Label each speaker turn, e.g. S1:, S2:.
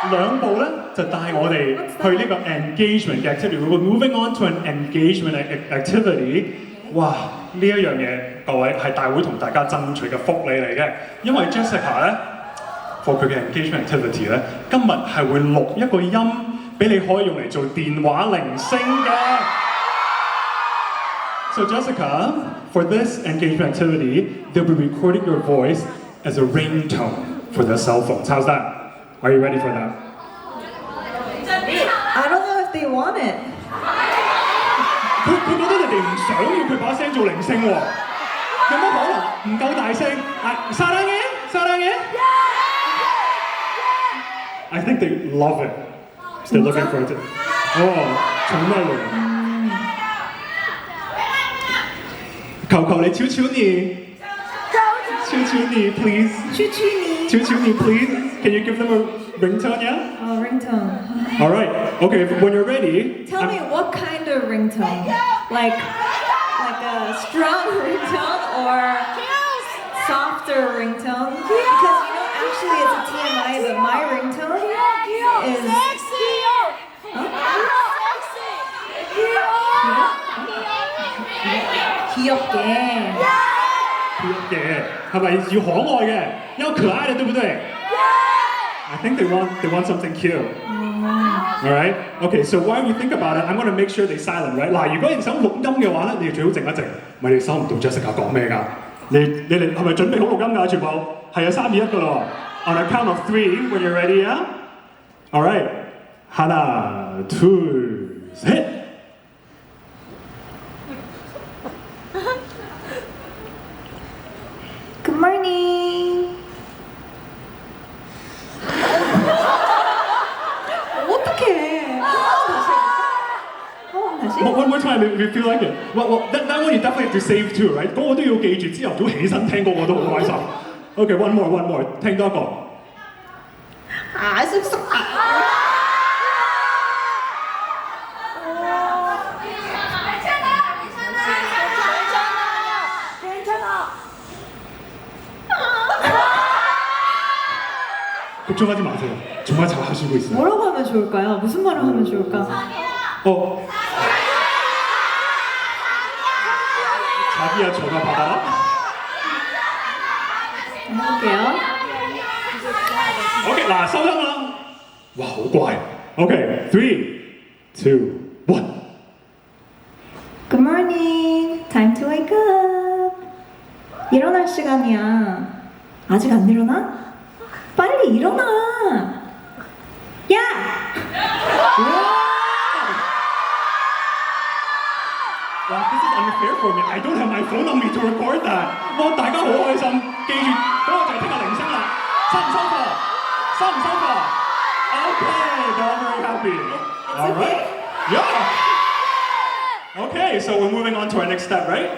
S1: 兩步咧就帶我哋去呢個 engagement 嘅 activity。We're moving on to an engagement activity。哇！呢一樣嘢，各位係大會同大家爭取嘅福利嚟嘅，因為 Jessica 咧 for 佢嘅 engagement activity 咧，今日係會錄一個音俾你可以用嚟做電話鈴聲嘅。So Jessica, for this engagement activity, they'll be recording your voice as a ringtone for their cell phones. How's that? Are you ready for that?
S2: I don't know if they want it.
S1: 佢覺得你哋唔想要佢把聲做鈴聲喎，有乜可能唔夠大聲？사랑해? I think they love it. They're looking forward to it. 정말로. 求你求你 please. 求你 please. Can you give them a ringtone, yeah?
S2: Oh, ringtone.
S1: All right. Okay, when you're ready.
S2: Tell me what kind of ringtone? Like a strong ringtone or softer ringtone? Because actually it's a TMI, but my ringtone is 귀엽게.
S1: 係咪要可愛嘅？要可愛的，對不對？ I think they want something cute. All right. Okay. So while you think about it, I'm going to make sure they silent, right? 嗱，如果你想錄音嘅話咧，你最好靜一靜，咪你收唔到 Jessica 講咩㗎？你哋係咪準備好錄音㗎？全部係啊，3、2、1㗎啦。On a count of 3, when you're ready, yeah? All right. 하나, 둘, 셋.
S2: Good morning. 어떡해. 다시.
S1: One more time if you feel like it. Well, that one you definitely have to save too, right? 嗰個都要記住，朝頭早起身聽嗰個都好開心。Okay, one more. 聽多一個。
S2: 쑥쑥.
S1: 걱정하지 마세요. 정말 잘 하시고 있어요.
S2: 뭐라고 하면 좋을까요? 무슨 말을 하면 좋을까?
S1: 자기야 전화 받아라.
S2: 해볼게요.
S1: 오케이, 나收音啦. 와, 好乖. Okay, 3, 2, 1.
S2: Good morning. Time to wake up. 일어날 시간이야. 아직 안 일어나? 빨리 일어나. 야!
S1: Wow, this is unfair for me. I don't have my phone on me to record that. 哇，大家好開心，記住，咁我就係聽下鈴聲啦。收唔收貨？Okay, they're all very happy. All right. Yeah. Okay, so we're moving on to our next step, right?